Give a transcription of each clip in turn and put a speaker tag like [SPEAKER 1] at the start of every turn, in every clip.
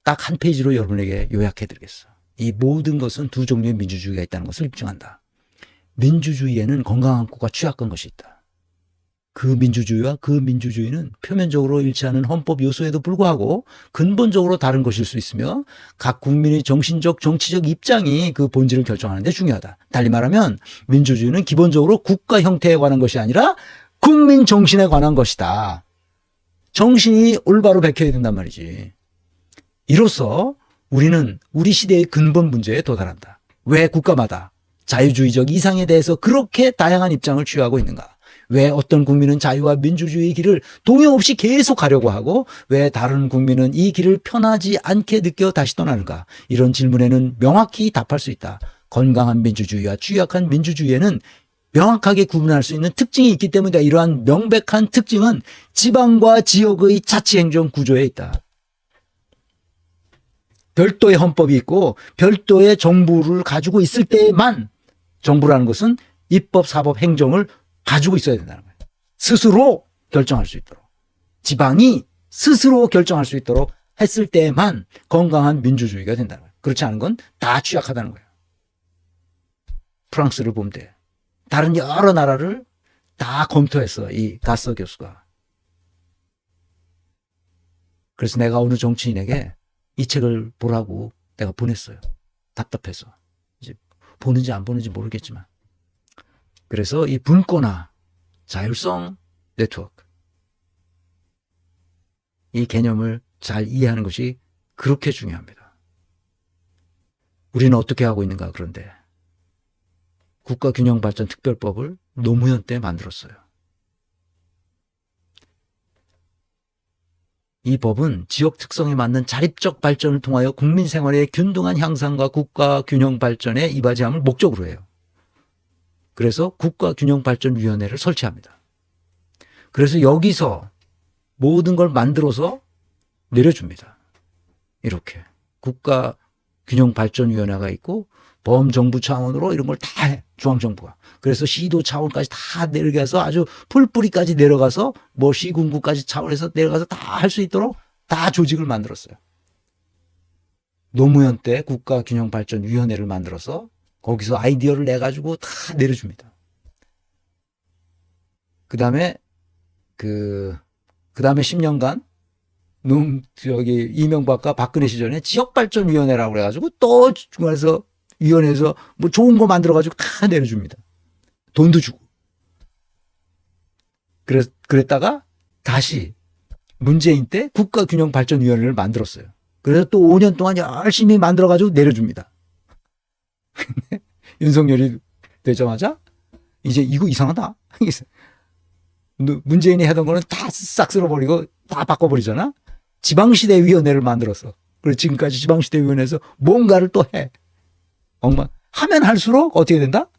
[SPEAKER 1] 딱 한 페이지로 여러분에게 요약해 드리겠어. 이 모든 것은 두 종류의 민주주의가 있다는 것을 입증한다. 민주주의에는 건강한 국가 취약한 것이 있다. 그 민주주의와 그 민주주의는 표면적으로 일치하는 헌법 요소에도 불구하고 근본적으로 다른 것일 수 있으며 각 국민의 정신적, 정치적 입장이 그 본질을 결정하는 데 중요하다. 달리 말하면 민주주의는 기본적으로 국가 형태에 관한 것이 아니라 국민 정신에 관한 것이다. 정신이 올바로 베껴야 된단 말이지. 이로써 우리는 우리 시대의 근본 문제에 도달한다. 왜 국가마다 자유주의적 이상에 대해서 그렇게 다양한 입장을 취하고 있는가? 왜 어떤 국민은 자유와 민주주의의 길을 동요 없이 계속 가려고 하고 왜 다른 국민은 이 길을 편하지 않게 느껴 다시 떠나는가? 이런 질문에는 명확히 답할 수 있다. 건강한 민주주의와 취약한 민주주의에는 명확하게 구분할 수 있는 특징이 있기 때문에 이러한 명백한 특징은 지방과 지역의 자치행정 구조에 있다. 별도의 헌법이 있고 별도의 정부를 가지고 있을 때만 정부라는 것은 입법, 사법, 행정을 가지고 있어야 된다는 거예요. 스스로 결정할 수 있도록. 지방이 스스로 결정할 수 있도록 했을 때만 건강한 민주주의가 된다는 거예요. 그렇지 않은 건 다 취약하다는 거예요. 프랑스를 보면 돼. 다른 여러 나라를 다 검토했어. 이 가서 교수가. 그래서 내가 어느 정치인에게 이 책을 보라고 내가 보냈어요. 답답해서. 이제 보는지 안 보는지 모르겠지만. 그래서 이 분권화, 자율성 네트워크, 이 개념을 잘 이해하는 것이 그렇게 중요합니다. 우리는 어떻게 하고 있는가? 그런데 국가균형발전특별법을 노무현 때 만들었어요. 이 법은 지역 특성에 맞는 자립적 발전을 통하여 국민 생활의 균등한 향상과 국가균형발전에 이바지함을 목적으로 해요. 그래서 국가균형발전위원회를 설치합니다. 그래서 여기서 모든 걸 만들어서 내려줍니다. 이렇게 국가균형발전위원회가 있고 범정부 차원으로 이런 걸 다 해. 중앙정부가. 그래서 시도 차원까지 다 내려가서 아주 풀뿌리까지 내려가서 뭐 시군구까지 차원에서 내려가서 다 할 수 있도록 다 조직을 만들었어요. 노무현 때 국가균형발전위원회를 만들어서 거기서 아이디어를 내가지고 다 내려줍니다. 그 다음에 10년간 이명박과 박근혜 시절에 지역발전위원회라고 그래가지고 또 중간에서 위원회에서 뭐 좋은 거 만들어가지고 다 내려줍니다. 돈도 주고. 그랬다가 다시 문재인 때 국가균형발전위원회를 만들었어요. 그래서 또 5년 동안 열심히 만들어가지고 내려줍니다. 윤석열이 되자마자 이제 이거 이상하다. 문재인이 하던 거는 다 싹 쓸어버리고 다 바꿔버리잖아. 지방시대위원회를 만들었어. 그리고 지금까지 지방시대위원회에서 뭔가를 또 해. 하면 할수록 어떻게 된다?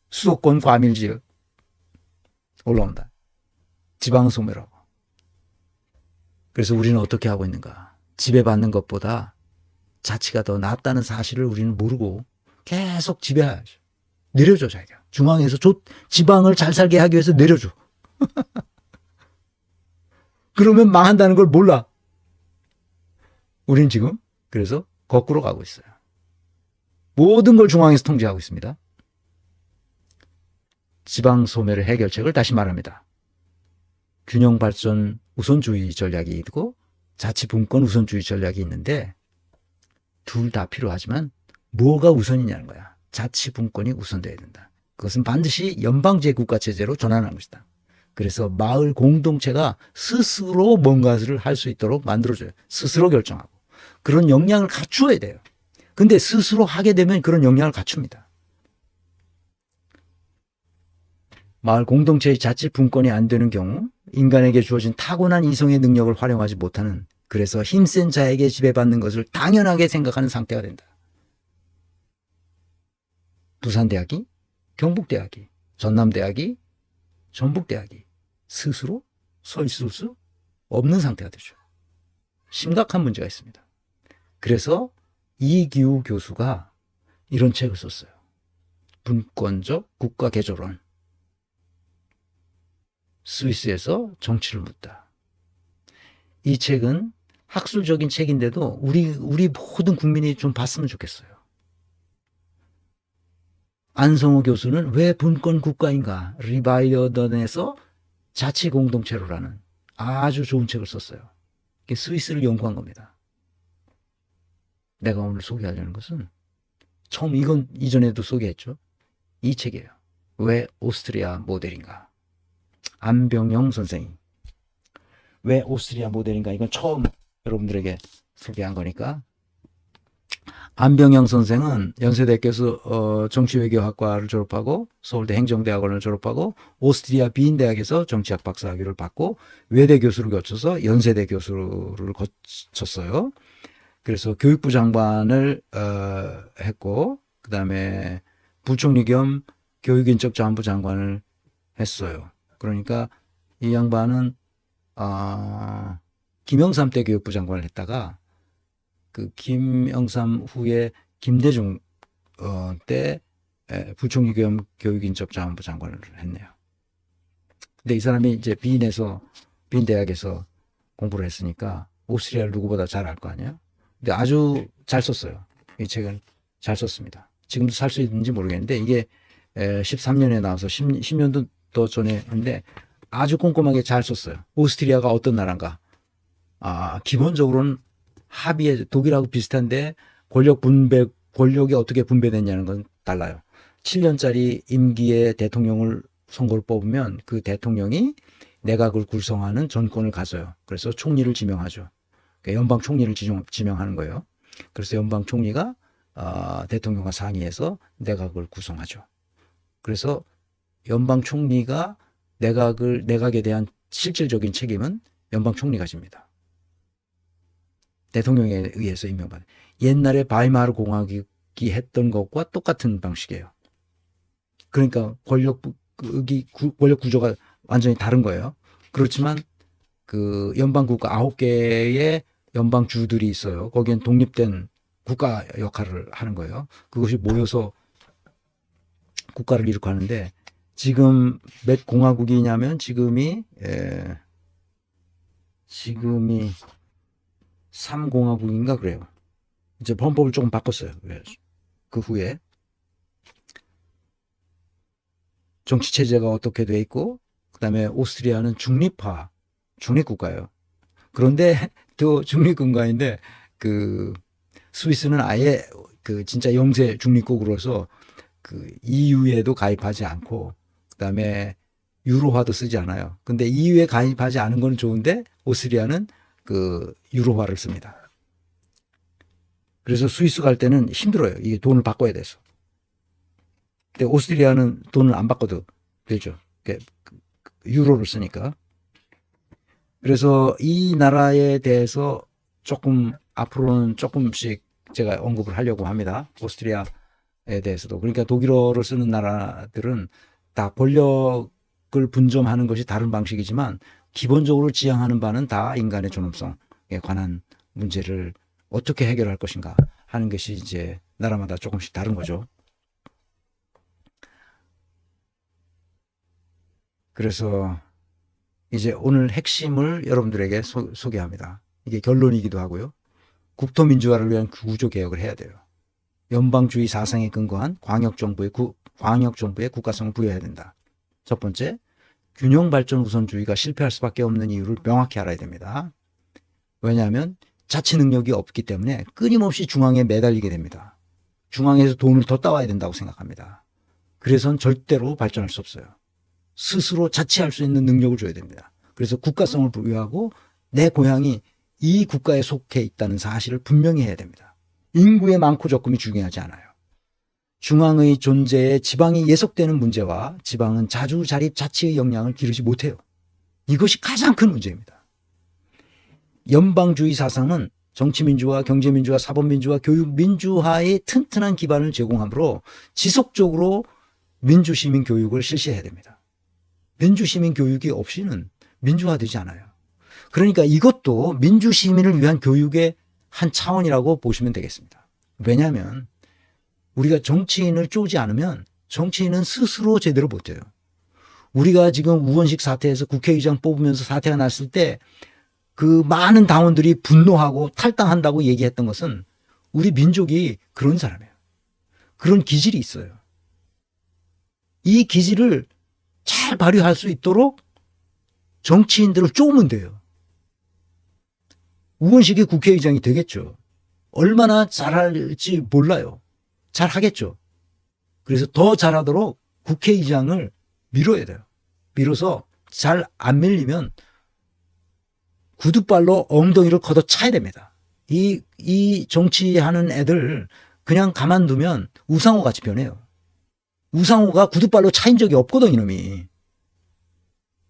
[SPEAKER 1] 수도권 과밀지역 올라온다. 지방소멸하고. 그래서 우리는 어떻게 하고 있는가? 지배받는 것보다 자치가 더 낫다는 사실을 우리는 모르고 계속 지배하죠. 내려줘, 자기가. 중앙에서 지방을 잘 살게 하기 위해서 내려줘. 그러면 망한다는 걸 몰라. 우리는 지금 그래서 거꾸로 가고 있어요. 모든 걸 중앙에서 통제하고 있습니다. 지방 소멸의 해결책을 다시 말합니다. 균형 발전 우선주의 전략이 있고 자치분권 우선주의 전략이 있는데 둘 다 필요하지만 뭐가 우선이냐는 거야. 자치분권이 우선돼야 된다. 그것은 반드시 연방제국가체제로 전환하는 것이다. 그래서 마을 공동체가 스스로 뭔가를 할 수 있도록 만들어줘요. 스스로 결정하고. 그런 역량을 갖추어야 돼요. 근데 스스로 하게 되면 그런 역량을 갖춥니다. 마을 공동체의 자치 분권이 안 되는 경우 인간에게 주어진 타고난 이성의 능력을 활용하지 못하는, 그래서 힘센 자에게 지배받는 것을 당연하게 생각하는 상태가 된다. 부산대학이, 경북대학이, 전남대학이, 전북대학이 스스로 서 있을 수 없는 상태가 되죠. 심각한 문제가 있습니다. 그래서 이기우 교수가 이런 책을 썼어요. 분권적 국가개조론. 스위스에서 정치를 묻다. 이 책은 학술적인 책인데도 우리 모든 국민이 좀 봤으면 좋겠어요. 안성호 교수는 왜 분권 국가인가? 리바이어던에서 자치 공동체로라는 아주 좋은 책을 썼어요. 이게 스위스를 연구한 겁니다. 내가 오늘 소개하려는 것은 처음 이건 이전에도 소개했죠. 이 책이에요. 왜 오스트리아 모델인가? 안병영 선생이 왜 오스트리아 모델인가? 이건 처음 여러분들에게 소개한 거니까. 안병영 선생은 연세대학교에서 정치외교학과를 졸업하고 서울대 행정대학원을 졸업하고 오스트리아 비인대학에서 정치학 박사학위를 받고 외대 교수를 거쳐서 연세대 교수를 거쳤어요. 그래서 교육부 장관을 했고 그다음에 부총리 겸 교육인적자원부 장관을 했어요. 그러니까 이 양반은 김영삼 때 교육부 장관을 했다가 그 김영삼 후에 김대중 때 부총리 겸 교육인적자원부 장관을 했네요. 근데 이 사람이 이제 빈 대학에서 공부를 했으니까 오스트리아를 누구보다 잘 알 거 아니에요. 근데 아주 잘 썼어요. 이 책은 잘 썼습니다. 지금도 살 수 있는지 모르겠는데 이게 13년에 나와서 10년도 더 전에 했는데 아주 꼼꼼하게 잘 썼어요. 오스트리아가 어떤 나라인가. 기본적으로는 합의에 독일하고 비슷한데 권력이 어떻게 분배됐냐는 건 달라요. 7년짜리 임기의 대통령을 선거를 뽑으면 그 대통령이 내각을 구성하는 전권을 가져요. 그래서 총리를 지명하죠. 그러니까 연방 총리를 지명하는 거예요. 그래서 연방 총리가 대통령과 상의해서 내각을 구성하죠. 그래서 연방 총리가 내각에 대한 실질적인 책임은 연방 총리가 집니다. 대통령에 의해서 임명받아요. 옛날에 바이마르 공화국이 했던 것과 똑같은 방식이에요. 그러니까 권력 구조가 완전히 다른 거예요. 그렇지만 그 연방국가 9개의 연방주들이 있어요. 거기엔 독립된 국가 역할을 하는 거예요. 그것이 모여서 국가를 이루고 하는데 지금 몇 공화국이냐면 지금이 3공화국인가 그래요. 이제 헌법을 조금 바꿨어요. 그 후에 정치 체제가 어떻게 돼 있고 그다음에 오스트리아는 중립국가예요. 그런데 또 중립국가인데 그 스위스는 아예 그 진짜 영세 중립국으로서 그 EU에도 가입하지 않고 그다음에 유로화도 쓰지 않아요. 근데 EU에 가입하지 않은 건 좋은데 오스트리아는 그 유로화를 씁니다. 그래서 스위스 갈 때는 힘들어요. 이게 돈을 바꿔야 돼서. 근데 오스트리아는 돈을 안 바꿔도 되죠. 유로를 쓰니까. 그래서 이 나라에 대해서 조금 앞으로는 조금씩 제가 언급을 하려고 합니다. 오스트리아에 대해서도. 그러니까 독일어를 쓰는 나라들은 다 권력을 분점하는 것이 다른 방식이지만 기본적으로 지향하는 바는 다 인간의 존엄성에 관한 문제를 어떻게 해결할 것인가 하는 것이 이제 나라마다 조금씩 다른 거죠. 그래서 이제 오늘 핵심을 여러분들에게 소개합니다. 이게 결론이기도 하고요. 국토민주화를 위한 구조개혁을 해야 돼요. 연방주의 사상에 근거한 광역정부의 국가성을 부여해야 된다. 첫 번째, 균형발전 우선주의가 실패할 수밖에 없는 이유를 명확히 알아야 됩니다. 왜냐하면 자치 능력이 없기 때문에 끊임없이 중앙에 매달리게 됩니다. 중앙에서 돈을 더 따와야 된다고 생각합니다. 그래서는 절대로 발전할 수 없어요. 스스로 자치할 수 있는 능력을 줘야 됩니다. 그래서 국가성을 부여하고 내 고향이 이 국가에 속해 있다는 사실을 분명히 해야 됩니다. 인구의 많고 적음이 중요하지 않아요. 중앙의 존재에 지방이 예속되는 문제와 지방은 자주자립 자치의 역량을 기르지 못해요. 이것이 가장 큰 문제입니다. 연방주의 사상은 정치민주화, 경제민주화, 사법민주화, 교육민주화의 튼튼한 기반을 제공하므로 지속적으로 민주시민 교육을 실시해야 됩니다. 민주시민 교육이 없이는 민주화되지 않아요. 그러니까 이것도 민주시민을 위한 교육의 한 차원이라고 보시면 되겠습니다. 왜냐하면 우리가 정치인을 쪼지 않으면 정치인은 스스로 제대로 못해요. 우리가 지금 우원식 사태에서 국회의장 뽑으면서 사태가 났을 때 그 많은 당원들이 분노하고 탈당한다고 얘기했던 것은 우리 민족이 그런 사람이에요. 그런 기질이 있어요. 이 기질을 잘 발휘할 수 있도록 정치인들을 쪼으면 돼요. 우원식이 국회의장이 되겠죠. 얼마나 잘할지 몰라요. 잘하겠죠. 그래서 더 잘하도록 국회의장을 밀어야 돼요. 밀어서 잘 안 밀리면 구두발로 엉덩이를 걷어 차야 됩니다. 이 정치하는 애들 그냥 가만두면 우상호 같이 변해요. 우상호가 구두발로 차인 적이 없거든, 이놈이.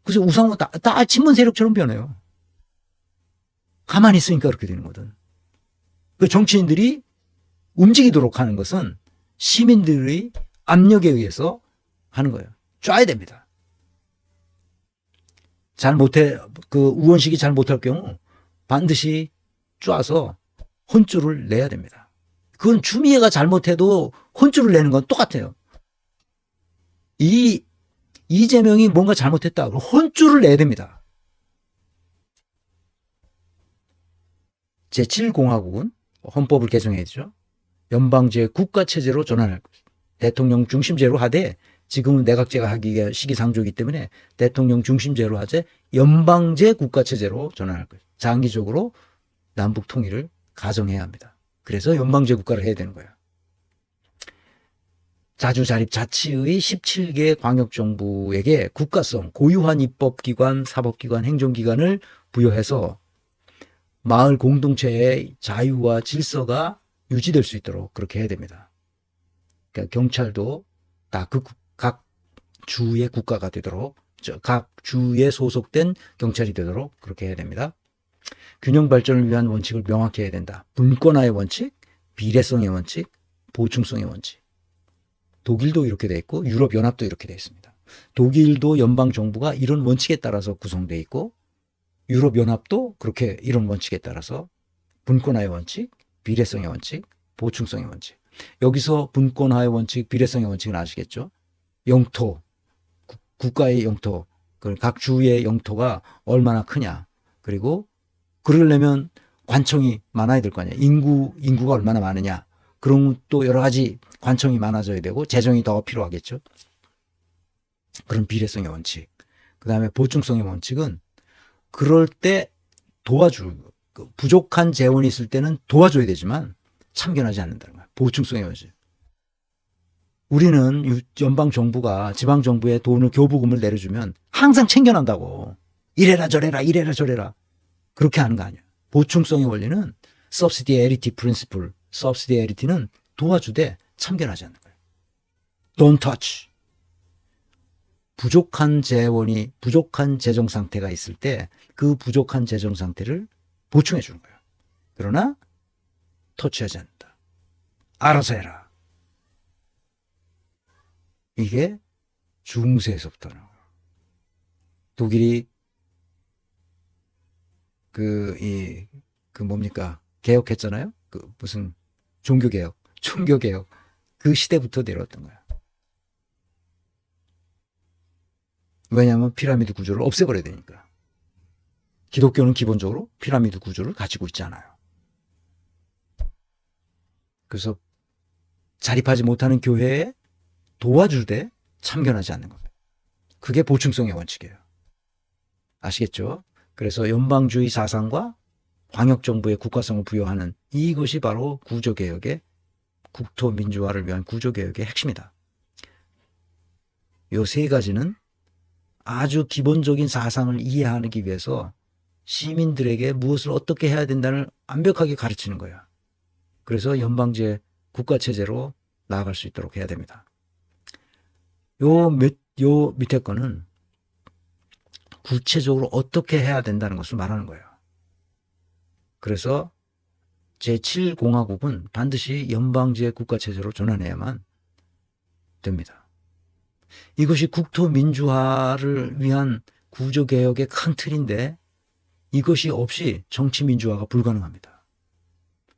[SPEAKER 1] 그래서 우상호 다 친문 세력처럼 변해요. 가만히 있으니까 그렇게 되는 거든. 그 정치인들이 움직이도록 하는 것은 시민들의 압력에 의해서 하는 거예요. 쫙야 됩니다. 잘 못해, 우원식이 잘 못할 경우 반드시 쫙서 혼쭐을 내야 됩니다. 그건 추미애가 잘못해도 혼쭐을 내는 건 똑같아요. 이재명이 뭔가 잘못했다. 그럼 혼쭐을 내야 됩니다. 제7공화국은 헌법을 개정해야죠. 연방제 국가체제로 전환할 것입니다. 대통령 중심제로 하되 지금은 내각제가 하기가 시기상조이기 때문에 대통령 중심제로 하되 연방제 국가체제로 전환할 것입니다. 장기적으로 남북 통일을 가정해야 합니다. 그래서 연방제 국가를 해야 되는 거예요. 자주자립 자치의 17개 광역정부에게 국가성, 고유한 입법기관, 사법기관, 행정기관을 부여해서 마을 공동체의 자유와 질서가 유지될 수 있도록 그렇게 해야 됩니다. 그러니까 경찰도 다 각 주의 국가가 되도록, 각 주에 소속된 경찰이 되도록 그렇게 해야 됩니다. 균형 발전을 위한 원칙을 명확히 해야 된다. 분권화의 원칙, 비례성의 원칙, 보충성의 원칙. 독일도 이렇게 돼 있고 유럽연합도 이렇게 돼 있습니다. 독일도 연방정부가 이런 원칙에 따라서 구성되어 있고 유럽연합도 그렇게 이런 원칙에 따라서 분권화의 원칙, 비례성의 원칙, 보충성의 원칙. 여기서 분권화의 원칙, 비례성의 원칙은 아시겠죠? 영토, 국가의 영토, 각 주의 영토가 얼마나 크냐. 그리고 그러려면 관청이 많아야 될 거 아니야. 인구가 얼마나 많으냐. 그럼 또 여러 가지 관청이 많아져야 되고 재정이 더 필요하겠죠. 그런 비례성의 원칙. 그 다음에 보충성의 원칙은 그럴 때 부족한 재원이 있을 때는 도와줘야 되지만 참견하지 않는다는 거야. 보충성의 원칙. 우리는 연방정부가 지방정부에 돈을 교부금을 내려주면 항상 챙겨난다고. 이래라 저래라 이래라 저래라. 그렇게 하는 거 아니야. 보충성의 원리는 subsidiarity principle. subsidiarity는 도와주되 참견하지 않는 거예요. Don't touch. 부족한 재정 상태가 있을 때 그 부족한 재정 상태를 보충해 주는 거예요. 그러나 터치하지 않는다. 알아서 해라. 이게 중세에서부터 나와요. 독일이 뭡니까? 개혁했잖아요? 무슨 종교개혁. 그 시대부터 내려왔던 거야. 왜냐하면 피라미드 구조를 없애버려야 되니까. 기독교는 기본적으로 피라미드 구조를 가지고 있지 않아요. 그래서 자립하지 못하는 교회에 도와주되 참견하지 않는 겁니다. 그게 보충성의 원칙이에요. 아시겠죠? 그래서 연방주의 사상과 광역정부의 국가성을 부여하는 이것이 바로 구조개혁의 국토민주화를 위한 구조개혁의 핵심이다. 이 세 가지는 아주 기본적인 사상을 이해하기 위해서 시민들에게 무엇을 어떻게 해야 된다를 완벽하게 가르치는 거예요. 그래서 연방제 국가체제로 나아갈 수 있도록 해야 됩니다. 요 밑에 거는 구체적으로 어떻게 해야 된다는 것을 말하는 거예요. 그래서 제7공화국은 반드시 연방제 국가체제로 전환해야만 됩니다. 이것이 국토민주화를 위한 구조개혁의 큰 틀인데 이것이 없이 정치민주화가 불가능합니다.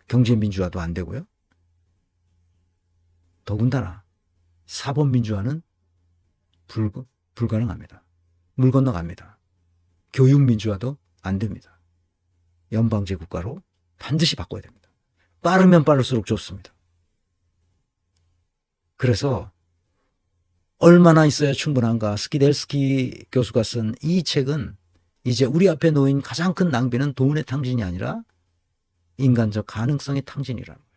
[SPEAKER 1] 경제민주화도 안 되고요. 더군다나 사법민주화는 불가능합니다. 물 건너갑니다. 교육민주화도 안 됩니다. 연방제 국가로 반드시 바꿔야 됩니다. 빠르면 빠를수록 좋습니다. 그래서 얼마나 있어야 충분한가? 스키델스키 교수가 쓴 이 책은 이제 우리 앞에 놓인 가장 큰 낭비는 돈의 탕진이 아니라 인간적 가능성의 탕진이라는 거예요.